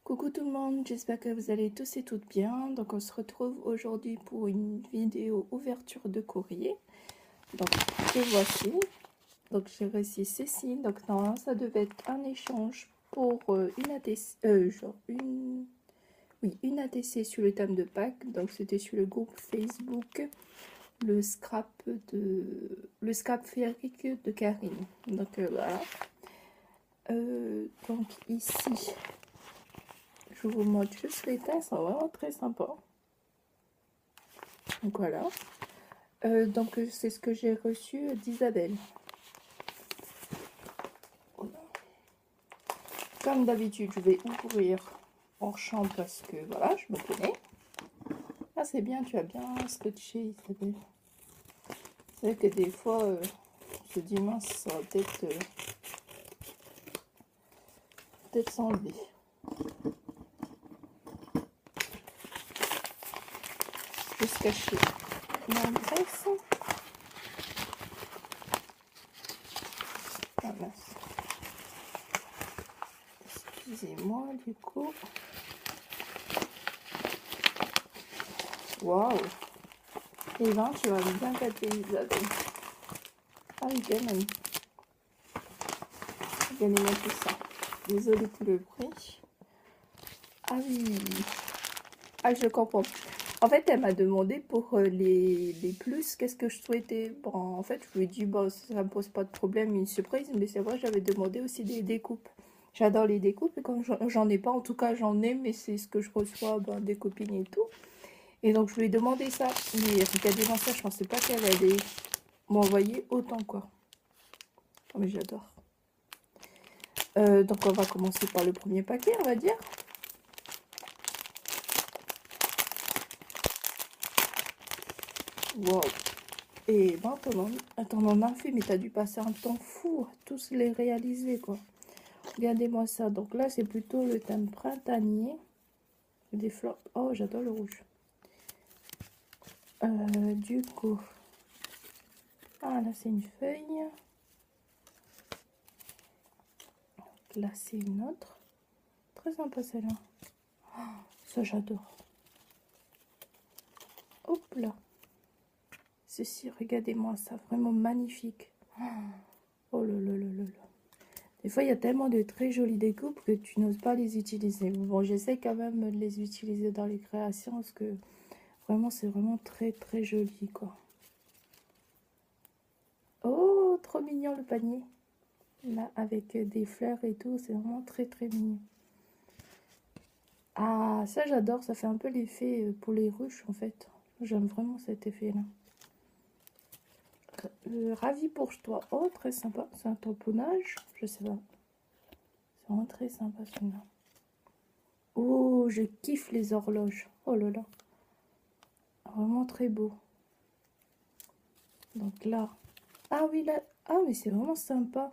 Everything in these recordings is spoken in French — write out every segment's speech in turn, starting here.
Coucou tout le monde, j'espère que vous allez tous et toutes bien. Donc on se retrouve aujourd'hui pour une vidéo ouverture de courrier. Donc que voici. Donc j'ai reçu ceci. Donc normalement ça devait être un échange pour une ATC, une ATC sur le thème de Pâques. Donc c'était sur le groupe Facebook, le scrap féerique de Karine. Donc voilà. Donc ici. Je vous montre juste les teintes, sont vraiment très sympas. Donc voilà. Donc c'est ce que j'ai reçu d'Isabelle. Comme d'habitude, je vais ouvrir hors champ parce que voilà, je me connais. Ah c'est bien, tu as bien scotché Isabelle. C'est vrai que des fois, ce dimanche, ça va peut-être s'enlever. Juste cacher l'adresse. Ah mince. Excusez-moi du coup. Waouh. Et ben, tu vas bien gâter Isabelle. Ah oui, quand même. Regardez-moi tout ça. Désolée pour le bruit. Ah oui. Ah, je comprends. En fait, elle m'a demandé pour les plus, qu'est-ce que je souhaitais. Bon, en fait, je lui ai dit, bon, ça ne me pose pas de problème, une surprise, mais c'est vrai, j'avais demandé aussi des découpes. J'adore les découpes, et quand j'en ai pas, en tout cas, j'en ai, mais c'est ce que je reçois des copines et tout. Et donc, je lui ai demandé ça. Mais regardez-moi ça, je pensais pas qu'elle allait m'envoyer autant, quoi. Oh, mais j'adore. Donc, on va commencer par le premier paquet, on va dire. Wow. Et ben, attends, on en a fait, mais t'as dû passer un temps fou à tous les réaliser, quoi. Regardez-moi ça. Donc là, c'est plutôt le thème printanier. Des fleurs. Oh, j'adore le rouge. Du coup. Ah, là, c'est une feuille. Là, c'est une autre. Très sympa, celle-là. Oh, ça, j'adore. Hop là. Ceci, regardez-moi ça. Vraiment magnifique. Oh là là là là là. Des fois, il y a tellement de très jolies découpes que tu n'oses pas les utiliser. Bon, j'essaie quand même de les utiliser dans les créations parce que vraiment, c'est vraiment très très joli, quoi. Oh, trop mignon le panier. Là, avec des fleurs et tout, c'est vraiment très très mignon. Ah, ça j'adore, ça fait un peu l'effet pour les ruches en fait. J'aime vraiment cet effet-là. Ravi pour toi. Oh, très sympa. C'est un tamponnage, je sais pas. C'est vraiment très sympa celui-là. Oh, je kiffe les horloges. Oh là là. Vraiment très beau. Donc là. Ah oui, là. Ah, mais c'est vraiment sympa.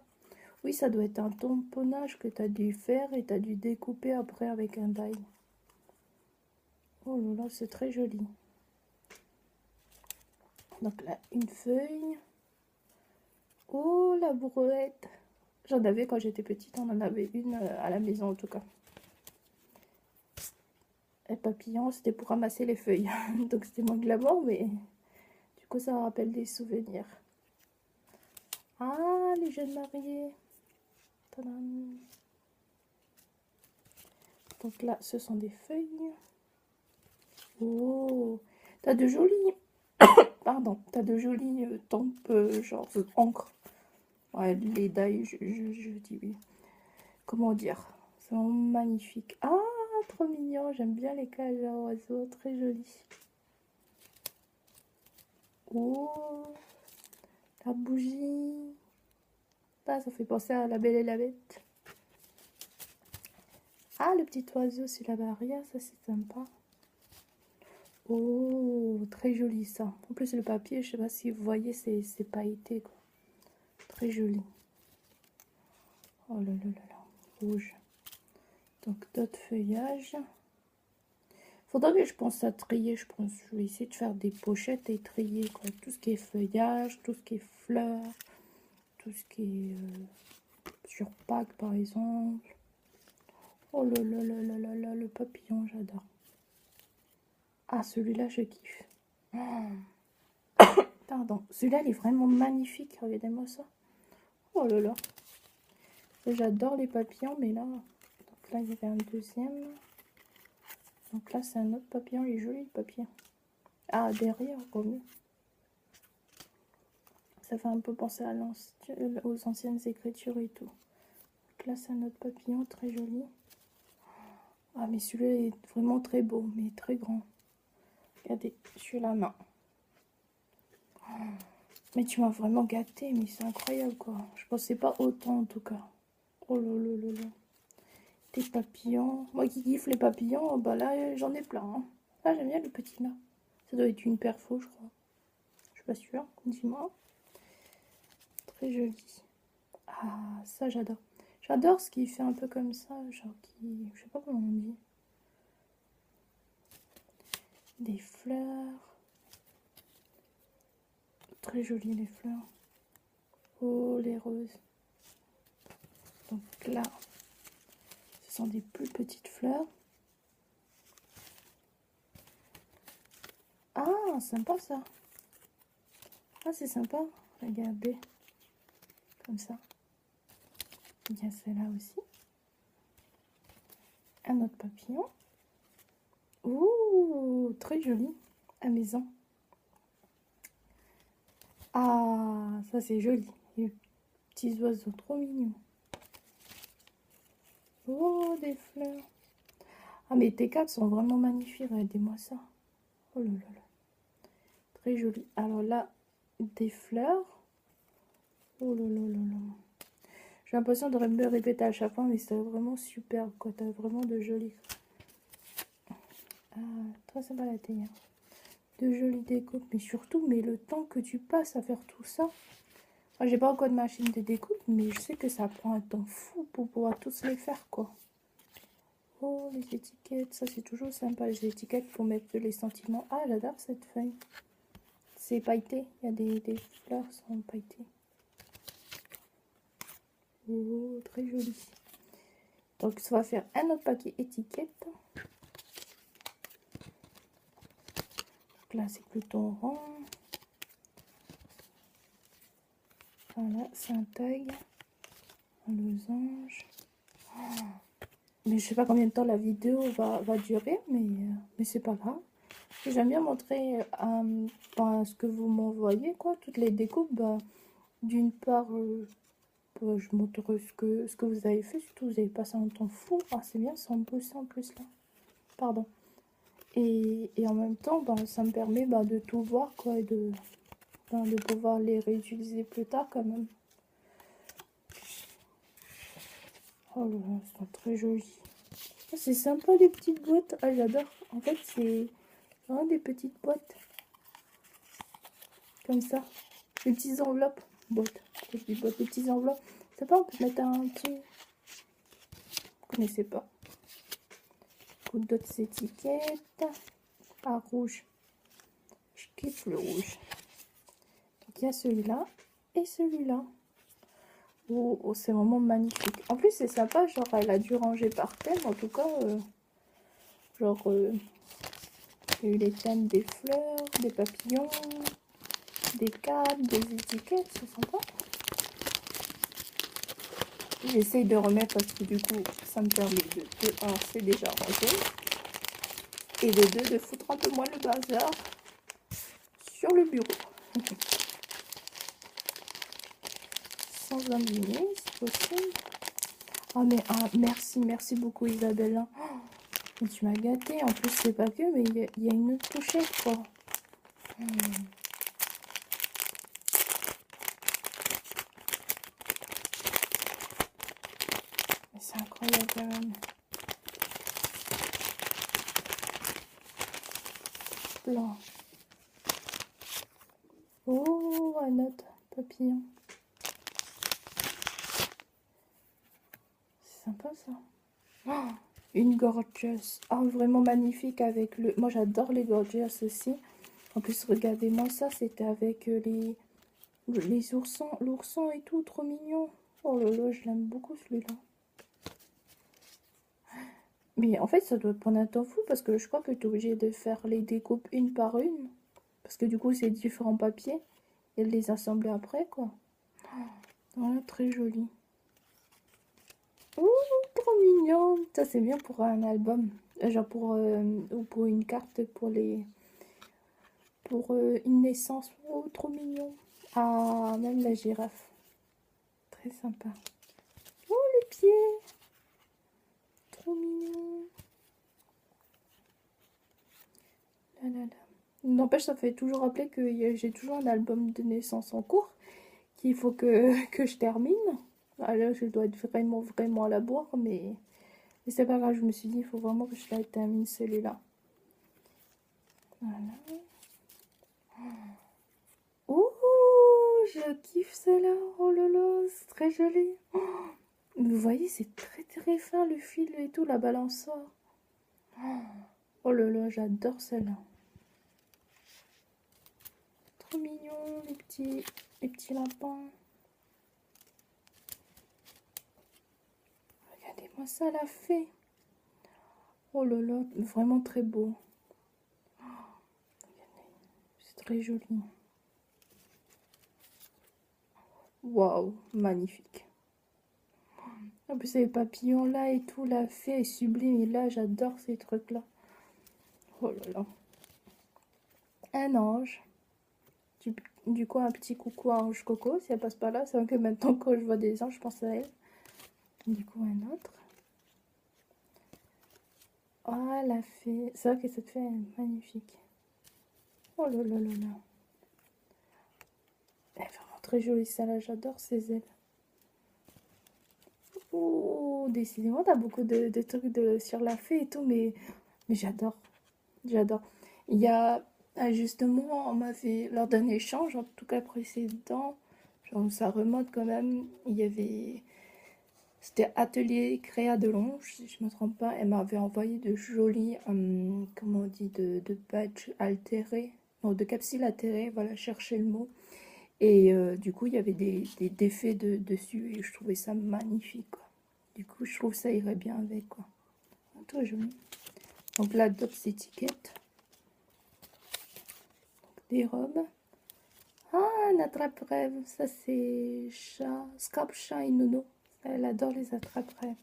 Oui, ça doit être un tamponnage que tu as dû faire et tu as dû découper après avec un die. Oh là là, c'est très joli. Donc là, une feuille. Oh, la brouette. J'en avais quand j'étais petite, on en avait une à la maison en tout cas. Et papillon, c'était pour ramasser les feuilles. Donc c'était moins glamour, mais du coup ça rappelle des souvenirs. Ah, les jeunes mariés. Tadam. Donc là, ce sont des feuilles. Oh, t'as de jolies... Pardon, t'as de jolies tempes, genre encre. Ouais, les die, je dis oui. Comment dire? C'est vraiment magnifique. Ah, trop mignon. J'aime bien les cages à oiseaux. Très jolies. Oh, la bougie. Ah, ça fait penser à La Belle et la Bête. Ah, le petit oiseau sur la barrière. Ça, c'est sympa. Oh, très joli ça. En plus, le papier, je sais pas si vous voyez, c'est pailleté, quoi. Très joli. Oh là là là là. Rouge. Donc, d'autres feuillages. Faudrait que je pense à trier, je pense. Je vais essayer de faire des pochettes et trier, quoi. Tout ce qui est feuillage, tout ce qui est fleurs, tout ce qui est sur Pâques, par exemple. Oh là là là là là là, le papillon, j'adore. Ah, celui-là, je kiffe. Pardon, celui-là, il est vraiment magnifique. Regardez-moi ça. Oh là là. J'adore les papillons, mais là... Donc là, il y avait un deuxième. Donc là, c'est un autre papillon. Il est joli, le papillon. Ah, derrière, encore mieux. Ça fait un peu penser à aux anciennes écritures et tout. Donc là, c'est un autre papillon, très joli. Ah, mais celui-là est vraiment très beau, mais très grand. Regardez, sur la main. Mais tu m'as vraiment gâté, mais c'est incroyable, quoi. Je pensais pas autant, en tout cas. Oh là là là là. Des papillons. Moi qui kiffe les papillons, bah là, j'en ai plein. Hein. Ah, j'aime bien le petit là. Ça doit être une perfo, je crois. Je suis pas sûre. Dis-moi. Très joli. Ah, ça, j'adore. J'adore ce qui fait un peu comme ça, genre qui... Je sais pas comment on dit. Des fleurs. Très jolies les fleurs. Oh, les roses. Donc là, ce sont des plus petites fleurs. Ah, sympa ça. Ah, c'est sympa. Regardez. Comme ça. Il y a celle-là aussi. Un autre papillon. Ouh, très joli. À maison. Ah, ça c'est joli. Les petits oiseaux trop mignons. Oh, des fleurs. Ah, mais tes cartes sont vraiment magnifiques. Regardez-moi ça. Oh là là là. Très joli. Alors là, des fleurs. Oh là là là là. J'ai l'impression de me répéter à chaque fois, mais c'est vraiment superbe, quoi. T'as vraiment de jolis... Ah, très sympa la théière. De jolies découpes, mais surtout, mais le temps que tu passes à faire tout ça. Moi, j'ai pas encore de machine de découpe, mais je sais que ça prend un temps fou pour pouvoir tous les faire, quoi. Oh, les étiquettes, ça c'est toujours sympa, les étiquettes pour mettre les sentiments. Ah, j'adore cette feuille. C'est pailleté, il y a des fleurs qui sont pailletées. Oh, très joli. Donc, ça va faire un autre paquet étiquette. Donc là, c'est plutôt rond. Voilà, c'est un tag. Un losange. Oh. Mais je sais pas combien de temps la vidéo va durer, mais c'est pas grave. J'aime bien montrer ce que vous m'envoyez, quoi. Toutes les découpes, bah, d'une part... je montre ce que vous avez fait, surtout vous avez passé un temps fou. Ah, c'est bien, sans bosser en plus là. Pardon. Et en même temps, bah, ça me permet bah, de tout voir, quoi, et de pouvoir les réutiliser plus tard quand même. Oh là là, ils sont très jolis. Ah, c'est sympa les petites boîtes. Ah, j'adore. En fait, c'est vraiment des petites boîtes. Comme ça. Des petites enveloppes. Boîtes. Des petites boîtes, des petites enveloppes. C'est pas, on peut mettre un petit... Vous connaissez pas. D'autres étiquettes. Ah, rouge. Je kiffe le rouge. Donc, il y a celui-là et celui-là. Oh, oh, c'est vraiment magnifique. En plus, c'est sympa. Genre, elle a dû ranger par thème. En tout cas, genre, il y a eu les thèmes des fleurs, des papillons, des cartes, des étiquettes. C'est sympa. J'essaye de remettre parce que du coup, ça me permet de 1, c'est déjà rangé. Et de 2, de foutre un peu moins le bazar sur le bureau. Sans abîmer, c'est possible. Oh mais merci beaucoup Isabelle. Oh, tu m'as gâté. En plus, c'est pas que, mais il y a une pochette, quoi. C'est incroyable quand même. Blanc. Oh, un autre papillon. C'est sympa ça. Oh, une gorgeous. Oh, vraiment magnifique avec le... Moi, j'adore les gorgeous aussi. En plus, regardez-moi ça. C'était avec les oursons. L'ourson et tout. Trop mignon. Oh là là, je l'aime beaucoup celui-là. Mais en fait, ça doit prendre un temps fou parce que je crois que tu es obligé de faire les découpes une par une. Parce que du coup, c'est différents papiers et de les assembler après, quoi. Voilà, très joli. Ouh, trop mignon. Ça, c'est bien pour un album. Genre ou pour une carte pour une naissance. Oh, trop mignon. Ah, même la girafe. Très sympa. Oh, les pieds. Trop mignon. Là, là, là. N'empêche, ça fait toujours rappeler que j'ai toujours un album de naissance en cours qu'il faut que je termine. Ah, là, je dois être vraiment à la boire, mais c'est pas grave. Je me suis dit, il faut vraiment que je la termine celui-là. Voilà. Ouh, je kiffe celle-là. Oh là là, c'est très joli. Oh, vous voyez, c'est très très fin le fil et tout, la balançoire. Oh là là, j'adore celle-là. Trop mignon, les petits lapins. Regardez-moi ça, la fée. Oh là là, vraiment très beau. C'est très joli. Waouh, magnifique. En plus, ces papillons là et tout, la fée est sublime. Et là, j'adore ces trucs-là. Oh là là. Un ange. Du coup, un petit coucou à Ange Coco. Si elle passe par là, c'est vrai que maintenant, quand je vois des anges, je pense à elle. Du coup, un autre. Ah, la fée. C'est vrai que cette fée est magnifique. Oh là là là là. Elle est vraiment très jolie, celle-là. J'adore ses ailes. Oh, décidément, t'as beaucoup de trucs sur la fée et tout, mais j'adore. J'adore. Il y a justement, on m'a fait, lors d'un échange, en tout cas précédent, genre ça remonte quand même, il y avait, c'était Atelier Créa de Longe, si je ne me trompe pas, elle m'avait envoyé de jolis, comment on dit, de badges altérés, non, de capsules altérées, voilà, chercher le mot. Et du coup, il y avait des défaits dessus et je trouvais ça magnifique, quoi. Du coup, je trouve ça irait bien avec, quoi. Très joli. Donc là, d'autres étiquettes. Des robes. Ah, un attrape-rêve. Ça, c'est Scrap Chat et Nono. Elle adore les attrape-rêves.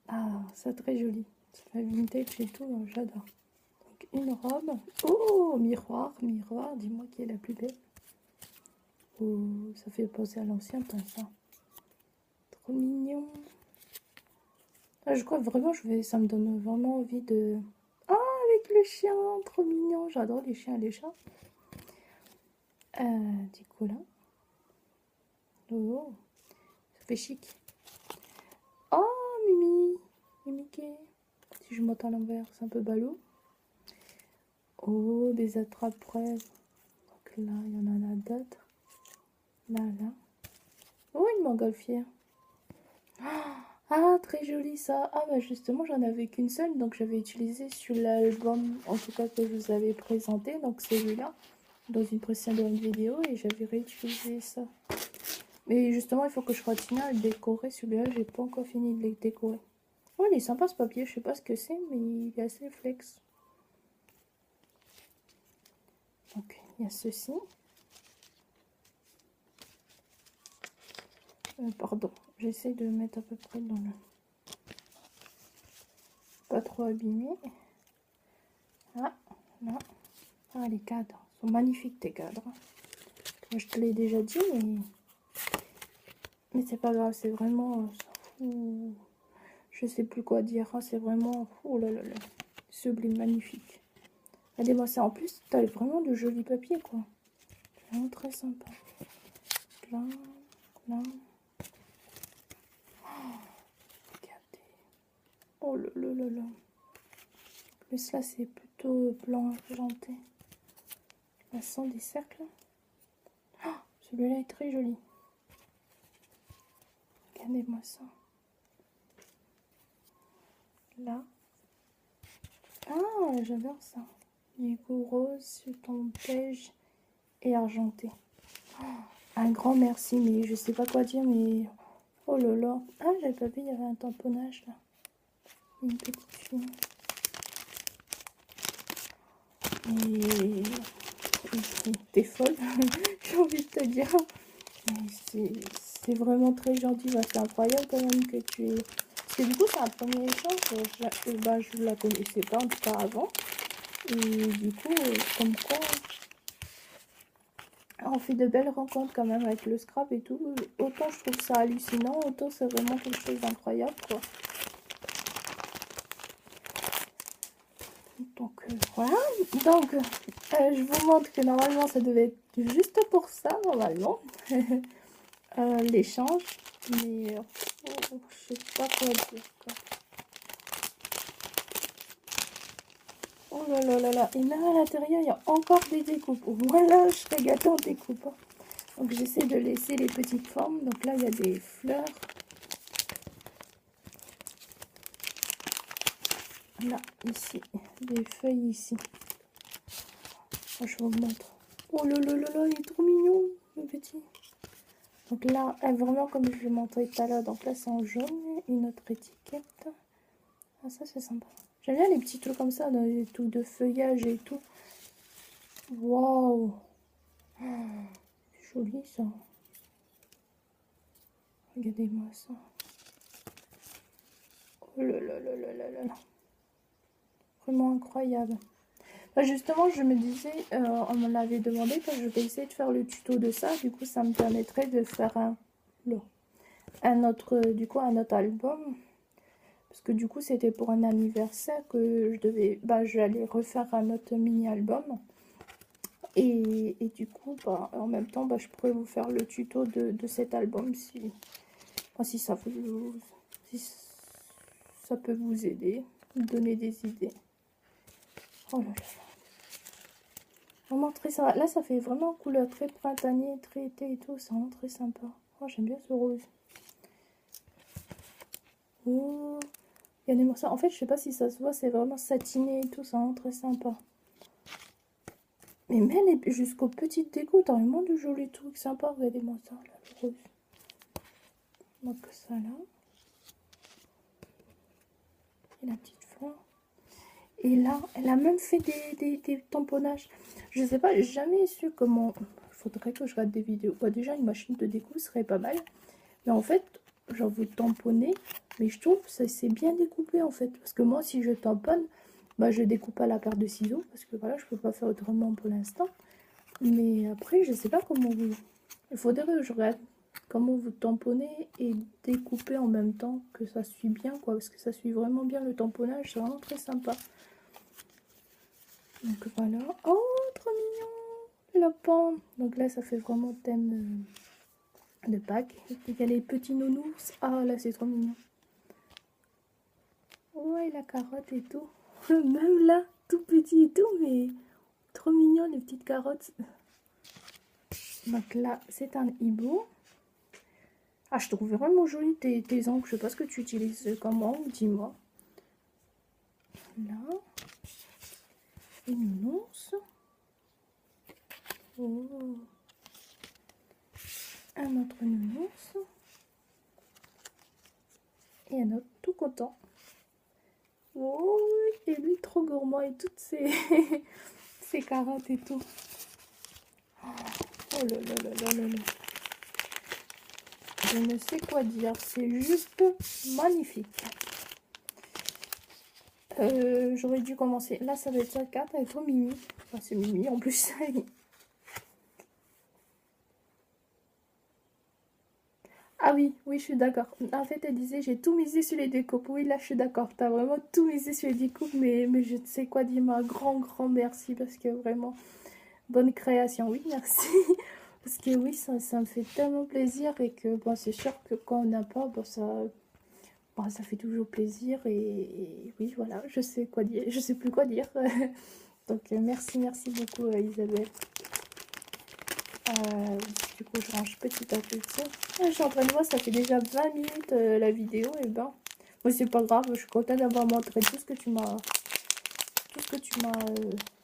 Ah, c'est très joli. Ça fait vintage et tout, j'adore. Donc, une robe. Oh, miroir, miroir. Dis-moi qui est la plus belle. Oh, ça fait penser à l'ancien temps, ça. Trop mignon. Ah, je crois vraiment, ça me donne vraiment envie de... Ah, avec le chien, trop mignon. J'adore les chiens et les chats. Du coup, là. Oh, ça fait chic. Oh, Mimi. Mickey. Si je monte à l'envers, c'est un peu ballot. Oh, des attrape-rêves. Donc là, il y en a d'autres. Là, là. Oh, une montgolfière. Ah, très joli ça. Ah, bah justement, j'en avais qu'une seule, donc j'avais utilisé sur l'album, en tout cas que je vous avais présenté, donc celui-là, dans une précédente vidéo, et j'avais réutilisé ça. Mais justement, il faut que je continue à le décorer. Celui-là, j'ai pas encore fini de le décorer. Oh, il est sympa ce papier, je sais pas ce que c'est, mais il est assez flex. Donc, il y a ceci. Pardon, j'essaie de mettre à peu près dans le... Pas trop abîmé. Ah, là. Ah, les cadres. Ils sont magnifiques, tes cadres. Moi, je te l'ai déjà dit, mais c'est pas grave, c'est vraiment... je sais plus quoi dire. Hein, c'est vraiment... Oh là là là. Sublime, magnifique. Regardez-moi ça. En plus, t'as vraiment de jolis papiers, quoi. Vraiment très sympa. Là, là. Oh, regardez. Oh là là là là. Plus là, c'est plutôt blanc argenté. Là, sont des cercles. Oh, celui-là est très joli. Regardez-moi ça. Là. Ah, j'adore ça. Du coup, rose, sur ton beige et argenté. Oh, un grand merci, mais je sais pas quoi dire, mais... Oh là là. Ah, j'avais pas vu, il y avait un tamponnage là. une petite fille. Et ici, t'es folle, j'ai envie de te dire. C'est vraiment très gentil, bah, c'est incroyable quand même que tu es... Parce que du coup c'est un premier échange, je la connaissais pas en tout cas avant. Et du coup, comme quoi, on fait de belles rencontres quand même avec le scrap et tout. Autant je trouve ça hallucinant, autant c'est vraiment quelque chose d'incroyable quoi. Donc voilà, donc je vous montre que normalement ça devait être juste pour ça normalement. L'échange, mais je sais pas quoi dire quoi. Oh là là là là, et même à l'intérieur il y a encore des découpes. Voilà, je serais gâtée en découpe. Donc j'essaie de laisser les petites formes. Donc là il y a des fleurs. Là, ici, des feuilles ici. Oh, je vous montre. Oh là là là là, il est trop mignon, le petit. Donc là, vraiment comme je l'ai montré tout à l'heure, donc là c'est en jaune, une autre étiquette. Ah ça c'est sympa. J'aime bien les petits trucs comme ça, dans les trucs de feuillage et tout. Waouh, c'est joli ça. Regardez-moi ça. Oh là là là là là là. Vraiment incroyable. Bah justement, je me disais, on me l'avait demandé quand je vais essayer de faire le tuto de ça. Du coup, ça me permettrait de faire un autre album. Parce que du coup, c'était pour un anniversaire que j'allais refaire un autre mini-album. Et du coup, en même temps, je pourrais vous faire le tuto de cet album si ça peut vous aider, vous donner des idées. Oh là là. Vraiment très sympa. Là, ça fait vraiment couleur très printanier, très été et tout. C'est vraiment très sympa. Oh, j'aime bien ce rose. Oh, il y a des morceaux. En fait, je sais pas si ça se voit, c'est vraiment satiné et tout. C'est vraiment très sympa. Mais même jusqu'aux petites décos, t'as vraiment de jolis trucs sympas. Regardez-moi ça, là, le rose. Donc, ça là. Et la petite fleur. Et là, elle a même fait des tamponnages. Je sais pas, j'ai jamais su comment... Il faudrait que je regarde des vidéos. Bah, déjà, une machine de découpe serait pas mal. Mais en fait, genre vous tamponnez. Mais je trouve que ça c'est bien découpé en fait. Parce que moi, si je tamponne, je découpe à la paire de ciseaux. Parce que voilà, je peux pas faire autrement pour l'instant. Mais après, je sais pas comment vous... Il faudrait que je regarde comment vous tamponnez et découpez en même temps. Que ça suit bien quoi. Parce que ça suit vraiment bien le tamponnage. C'est vraiment très sympa. Donc voilà. Oh, trop mignon le lapin. Donc là, ça fait vraiment thème de Pâques. Il y a les petits nounours. Ah, là, c'est trop mignon. Ouais, la carotte et tout. Même là, tout petit et tout, mais trop mignon, les petites carottes. Donc là, c'est un hibou. Ah, je trouve vraiment joli tes ongles. Je sais pas ce que tu utilises comme ongle, dis-moi. Là. Les nounours. Oh. Un autre nounours. Et un autre tout content. Oh, et lui trop gourmand et toutes ses, ses carottes et tout. Oh là là là là là là. Je ne sais quoi dire, c'est juste magnifique. J'aurais dû commencer. Là, ça va être sa carte, elle est trop mimi. Enfin, c'est mimi en plus. Ah oui, oui, je suis d'accord. En fait, elle disait, j'ai tout misé sur les découpes. Oui, là, je suis d'accord. T'as vraiment tout misé sur les découpes, mais je ne sais quoi dire. Mais un grand, grand merci parce que vraiment, bonne création. Oui, merci. Parce que oui, ça me fait tellement plaisir et que bon, c'est sûr que quand on n'a pas, bon, ça fait toujours plaisir. Et oui, voilà, je sais quoi dire. Je sais plus quoi dire. Donc, merci beaucoup, Isabelle. Du coup, je range petit à petit. Je suis en train de voir, ça fait déjà 20 minutes la vidéo. Et ben, moi, c'est pas grave. Je suis contente d'avoir montré tout ce que tu m'as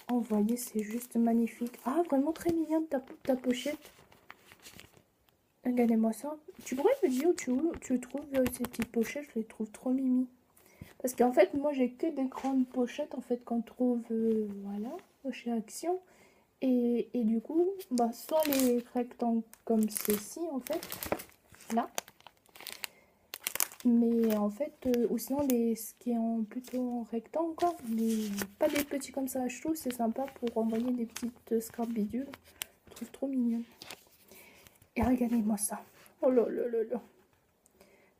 envoyé. C'est juste magnifique. Ah, vraiment très mignonne ta pochette. Regardez-moi ça. Tu pourrais me dire où tu trouves ces petites pochettes? Je les trouve trop mimi. Parce qu'en fait, moi, j'ai que des grandes pochettes, en fait, qu'on trouve, voilà, chez Action. Et du coup, bah, soit les rectangles comme ceci, en fait, là. Mais en fait, ou sinon, ce qui est plutôt en rectangle, quoi. Mais pas des petits comme ça. Je trouve c'est sympa pour envoyer des petites scraps bidules. Je trouve trop mignon. Et regardez-moi ça. Oh là là là là.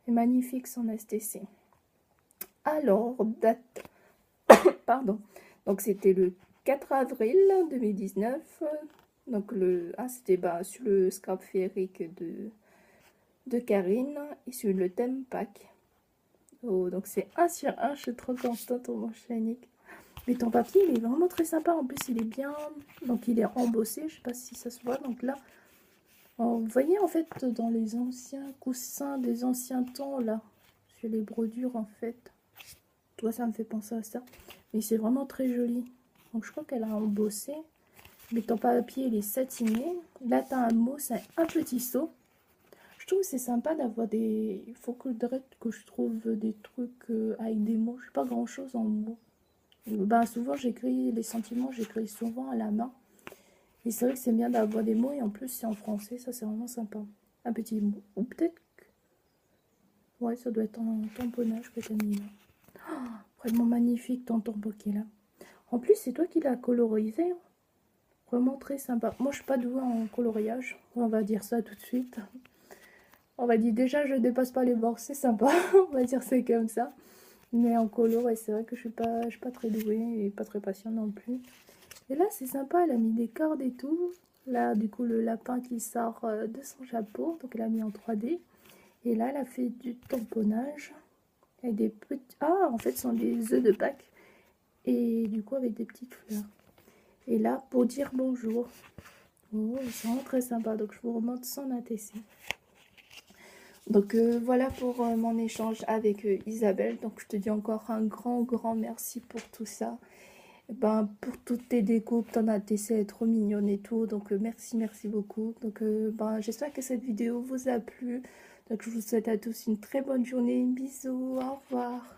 C'est magnifique son STC. Alors, date. Pardon. Donc, c'était le 4 avril 2019. Donc, c'était sur le scrap féerique de Karine. Et sur le thème pack. Oh, donc c'est 1 sur 1. Je suis trop contente pour mon Shanique. Mais ton papier, il est vraiment très sympa. En plus, il est bien. Donc, il est embossé. Je sais pas si ça se voit. Donc là, vous voyez en fait dans les anciens coussins des anciens temps là, sur les brodures en fait. Toi, ça me fait penser à ça. Mais c'est vraiment très joli. Donc je crois qu'elle a embossé. Mais ton papier, il est satiné. Là, tu as un mot, c'est un petit seau. Je trouve que c'est sympa d'avoir des... Il faut que je trouve des trucs avec des mots. Je sais pas grand chose en mots. Ben, souvent, j'écris les sentiments, j'écris souvent à la main. Et c'est vrai que c'est bien d'avoir des mots, et en plus c'est en français, ça c'est vraiment sympa. Un petit mot. Ou peut-être que... Ouais, ça doit être un tamponnage que tu as mis là. Oh, vraiment magnifique ton tamponne qui est là. En plus, c'est toi qui l'as colorisé. Vraiment très sympa. Moi, je suis pas douée en coloriage. On va dire ça tout de suite. On va dire déjà, je dépasse pas les bords, c'est sympa. On va dire c'est comme ça. Mais en colo, ouais, c'est vrai que je suis pas très douée et pas très patiente non plus. Et là, c'est sympa, elle a mis des cordes et tout. Là, du coup, le lapin qui sort de son chapeau. Donc, elle a mis en 3D. Et là, elle a fait du tamponnage. Avec des petits... Ah, en fait, ce sont des œufs de Pâques. Et du coup, avec des petites fleurs. Et là, pour dire bonjour. Oh, c'est vraiment très sympa. Donc, je vous remonte son ATC. Donc, voilà pour mon échange avec Isabelle. Donc, je te dis encore un grand merci pour tout ça. Ben, pour toutes tes découpes, ton ATC est trop mignonne et tout, donc merci beaucoup. Donc ben, j'espère que cette vidéo vous a plu. Donc je vous souhaite à tous une très bonne journée, bisous, au revoir.